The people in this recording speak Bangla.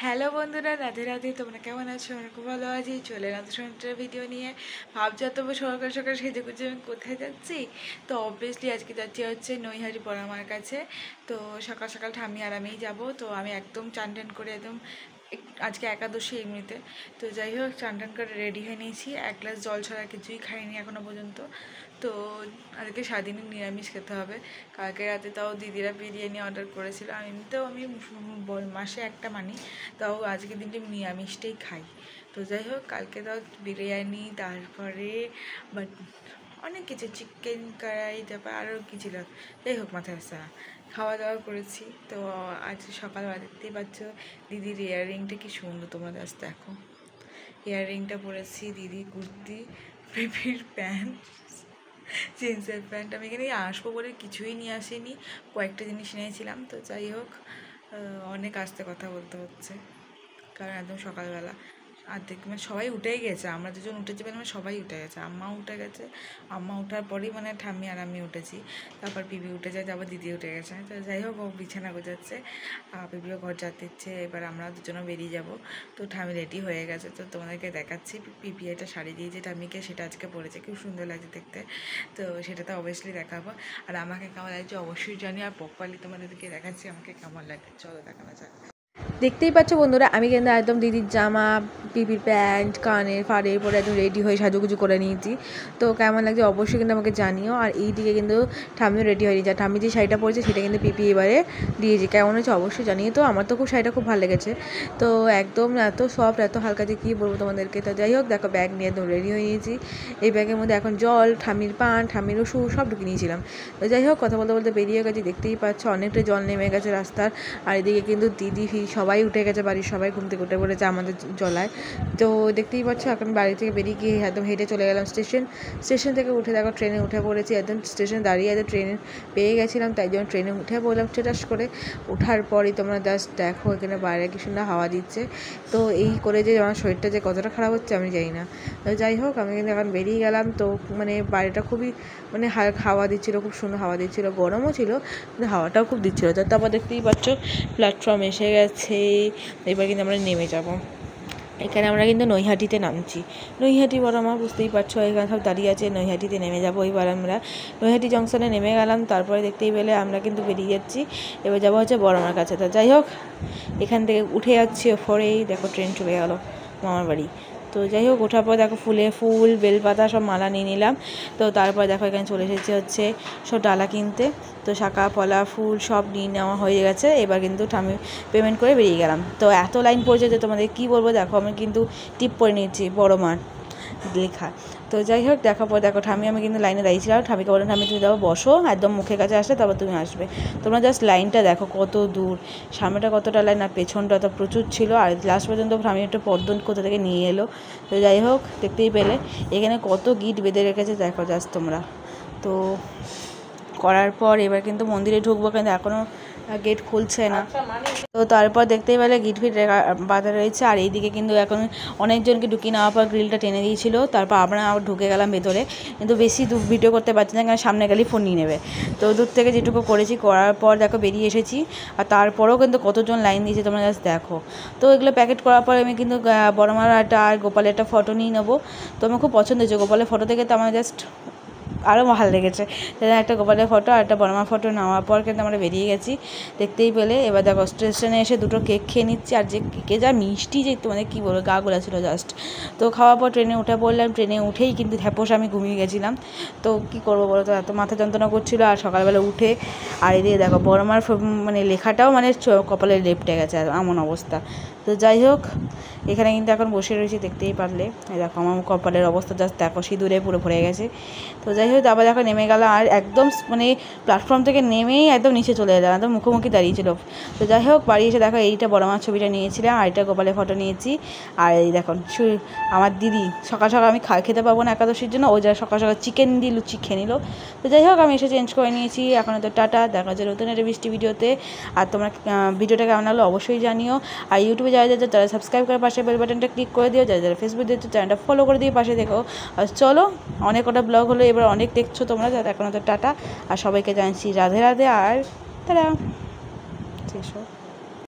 হ্যালো বন্ধুরা, রাধে রাধে। তোমরা কেমন আছো? আমরা খুব ভালো আছি। চলে এলাম সন্ধ্যার ভিডিও নিয়ে। ভাবছো তবু সকাল সকাল সেজে গুজে আমি কোথায় যাচ্ছি? তো অবভিয়াসলি আজকে যাচ্ছি হচ্ছে নৈহাটি বড়মার কাছে। তো সকাল সকাল ঠাম্মি আর আমিই যাবো। তো আমি একদম চান টান করে একদম আজকে একাদশী এমনিতে। তো যাই হোক, চান টান করে রেডি হয়ে নিয়েছি। এক গ্লাস জল ছাড়া কিছুই খাইনি এখনও পর্যন্ত। তো আজকে সারাদিনই নিরামিষ খেতে হবে। কালকে রাতে তাও দিদিরা বিরিয়ানি অর্ডার করেছিল। এমনিতেও আমি মাসে একটা মানি, তাও আজকের দিনটা আমি নিরামিষটাই খাই। তো যাই হোক, কালকে তাও বিরিয়ানি, তারপরে বাট অনেক কিছু, চিকেন কড়াই, তারপর আরও কী ছিল, যাই হোক মাথায় আসছে না। খাওয়া দাওয়া করেছি। তো আজ সকালবেলা দেখতেই পাচ্ছ দিদির ইয়াররিংটা কি সুন্দর, তোমরা জাস্ট দেখো। ইয়াররিংটা পরেছি, দিদি কুর্তি, পিপির প্যান্ট, জিন্সের প্যান্ট। আমি এখানে আসবো বলে কিছুই নিয়ে আসিনি, কয়েকটা জিনিস নিয়েছিলাম। তো যাই হোক, অনেক আস্তে কথা বলতে হচ্ছে, কারণ একদম সকালবেলা আর মানে সবাই উঠেই গেছে। আমরা দুজন উঠেছি মানে সবাই উঠে গেছে। আম্মা উঠে গেছে, আম্মা ওঠার পরেই মানে ঠাম্মি আর আমি উঠেছি। তারপর পিপি উঠে যায়, তারপর দিদি উঠে গেছে। তো যাই হোক, ও বিছানা গোছাচ্ছে, পিপিও ঘর যেতে ইচ্ছে। এবার আমরা দুজনে বেরিয়ে যাব। তো ঠাম্মি রেডি হয়ে গেছে, তো তোমাদেরকে দেখাচ্ছি। পিপি একটা শাড়ি দিয়েছে ঠাম্মিকে, সেটা আজকে পরেছে, খুব সুন্দর লাগছে দেখতে। তো সেটা তো অবভিয়াসলি দেখাবো। আর আমাকে কেমন লাগছে অবশ্যই জানি। আর প্রপারলি তোমাদেরকে দেখাচ্ছি আমাকে কেমন লাগে, চলো দেখানো যাক। দেখতেই পাচ্ছ বন্ধুরা, আমি কিন্তু একদম দিদির জামা, পিপির প্যান্ট, কানের ফাড়ে পরে একদম রেডি হয়ে সাজুগুজু করে নিয়েছি। তো কেমন লাগছে অবশ্যই কিন্তু আমাকে জানিও। আর এই দিকে কিন্তু ঠাম্মিও রেডি হয়ে নিয়েছে। আর ঠাম্মি যে শাড়িটা পরেছে সেটা কিন্তু পিপি এবারে দিয়েছি। কেমন হয়েছে অবশ্যই জানিয়ে। তো আমার তো খুব শাড়িটা খুব ভালো লেগেছে। তো একদম এত সফট, এত হালকা যে কী বলবো তোমাদেরকে। তো যাই হোক, দেখো ব্যাগ নিয়ে একদম রেডি হয়ে নিয়েছি। এই ব্যাগের মধ্যে এখন জল, ঠাম্মির পান, ঠাম্মির ওষুধ সব ঢুকিয়ে নিয়েছিলাম। তো যাই হোক, কথা বলতে বলতে বেরিয়ে গেছি। দেখতেই পাচ্ছ অনেকটা জল নেমে গেছে রাস্তার। আর এদিকে কিন্তু দিদি সবাই উঠে গেছে, বাড়ির সবাই ঘুম থেকে উঠে পড়েছে আমাদের জলায়। তো দেখতেই পাচ্ছ এখন বাড়ি থেকে বেরিয়ে গিয়ে একদম হেঁটে চলে গেলাম স্টেশন থেকে উঠে দেখো ট্রেনে উঠে পড়েছি। একদম স্টেশনে দাঁড়িয়ে আছে, ট্রেনে পেয়ে গেছিলাম, তাই জন্য ট্রেনে উঠে পড়লাম টেটাস করে। ওঠার পরই তোমরা জাস্ট দেখো এখানে বাইরে কি সুন্দর হাওয়া দিচ্ছে। তো এই করে যে আমার শরীরটা যে কতটা খারাপ হচ্ছে আমি জানি না। তো যাই হোক, আমি কিন্তু এখন বেরিয়ে গেলাম। তো মানে বাইরেটা খুবই মানে হাওয়া দিচ্ছিলো, খুব সুন্দর হাওয়া দিচ্ছিলো, গরমও ছিল কিন্তু হাওয়াটাও খুব দিচ্ছিলো। তো তারপর দেখতেই পাচ্ছ প্ল্যাটফর্ম এসে গেছে। এবার কিন্তু আমরা নেমে যাব। এখানে আমরা কিন্তু নৈহাটিতে নামছি। নৈহাটি বড়মা, বুঝতেই পারছো এখানে সব দাঁড়িয়ে আছে। নৈহাটিতে নেমে যাবো। এবার আমরা নৈহাটি জংশনে নেমে গেলাম। তারপরে দেখতেই পেলে আমরা কিন্তু বেরিয়ে যাচ্ছি। এবার যাবো হচ্ছে বড়মার কাছে। তো যাই হোক, এখান থেকে উঠে যাচ্ছি, ওপরেই দেখো ট্রেন চলে গেল মামার বাড়ি। তো যাই হোক, ওঠার পর দেখো ফুল বেলপাতা সব মালা নিয়ে নিলাম। তো তারপর দেখো এখানে চলে এসেছি হচ্ছে সব ডালা কিনতে। তো শাঁখা পলা ফুল সব নিয়ে নেওয়া হয়ে গেছে। এবার কিন্তু আমি পেমেন্ট করে বেরিয়ে গেলাম। তো এত লাইন পড়েছে যে তোমাদের কী বলবো। দেখো আমি কিন্তু টিপ পরে নিয়েছি বড়মার লেখা। তো যাই হোক, দেখার পর দেখো আমি কিন্তু লাইনে দাঁড়িয়েছিলাম। ঠামিকে বললাম ঠামি তুমি যাবো, বসো, একদম মুখের কাছে আসলে তারপর তুমি আসবে। তোমরা জাস্ট লাইনটা দেখো কত দূর, সামনেটা কতটা লাইন আর পেছনটা তো প্রচুর ছিল। আর লাস্ট পর্যন্ত ঠামি একটা পর্দন কোথা থেকে নিয়ে এলো। তো যাই হোক, দেখতেই পেলে এখানে কত গিট বেঁধে রেখেছে দেখো জাস্ট তোমরা। তো করার পর এবার কিন্তু মন্দিরে ঢুকবো, কিন্তু এখনও গেট খুলছে না। তো তারপর দেখতেই পেলে গিট ফিট বাঁধা রয়েছে। আর এইদিকে কিন্তু এখন অনেকজনকে ঢুকিয়ে নেওয়ার পর গ্রিলটা টেনে দিয়েছিল। তারপর আমরা আবার ঢুকে গেলাম ভেতরে। কিন্তু বেশি ভিডিও করতে পারছি না, কারণ সামনে গেলেই ফোন নিয়ে নেবে। তো দূর থেকে যেটুকু করেছি, করার পর দেখো বেরিয়ে এসেছি। আর তারপরেও কিন্তু কতজন লাইন দিয়েছে তোমরা জাস্ট দেখো। তো এগুলো প্যাকেট করার পরে আমি কিন্তু বড়মার একটা আর গোপালের একটা ফটো নিয়ে নেবো। তো আমার খুব পছন্দ হয়েছে গোপালের ফটো থেকে। তো আমার জাস্ট আরও ভালো লেগেছে। একটা গোপালের ফটো আর একটা বড়মার ফটো নেওয়ার পর কিন্তু আমরা বেরিয়ে গেছি, দেখতেই পেলে। এবার দেখো স্টেশনে এসে দুটো কেক খেয়ে নিচ্ছি। আর যে কেকে যা মিষ্টি, যে মানে কী বলবো, গা গোলা ছিল জাস্ট। তো খাওয়ার পর ট্রেনে উঠে পড়লাম। ট্রেনে উঠেই কিন্তু ধ্যাপোস আমি ঘুমিয়ে গেছিলাম। তো কী করবো বলো তো, এত মাথা যন্ত্রণা করছিলো। আর সকালবেলা উঠে আর এদিকে দেখো বড়মার মানে লেখাটাও মানে কপালে লেপটে গেছে, এমন অবস্থা। তো যাই হোক, এখানে কিন্তু এখন বসে রয়েছি, দেখতেই পারলে। দেখো আমার কপালের অবস্থা জাস্ট দেখো, সিঁদুরে পুরো ভরে গেছে। তো যাই হোক, আবার দেখো নেমে গেলাম। আর একদম মানে প্ল্যাটফর্ম থেকে নেমেই একদম নিচে চলে এলাম, একদম মুখোমুখি দাঁড়িয়েছিল। তো যাই হোক, বাড়ি এসে দেখো এইটা বড়মার ছবিটা নিয়েছিলাম, আর এটা গোপালের ফটো নিয়েছি। আর এই দেখুন আমার দিদি সকাল সকাল আমি খেতে পাবো না একাদশীর জন্য, ও যা সকাল সকাল চিকেন দিয়ে লুচি খেয়ে নিল। তো যাই হোক, আমি এসে চেঞ্জ করে নিয়েছি। এখন তো টাটা, দেখা যায় নতুন একটা বৃষ্টি ভিডিওতে। আর তোমরা ভিডিওটা কেমন লাগলো অবশ্যই জানিও। আর ইউটিউবে যারা যারা তারা সাবস্ক্রাইব করে পাশে বেল বাটনটা ক্লিক করে দিও। যারা যারা ফেসবুক দিচ্ছ চ্যানেলটা ফলো করে দিয়ে পাশে দেখো। আর চলো, অনেক কটা ব্লগ হলো, এবার অনেক দেখছো তোমরা। এখন তো টাটা, আর সবাইকে জানাচ্ছি রাধে রাধে। আর তারা শেষ হোক।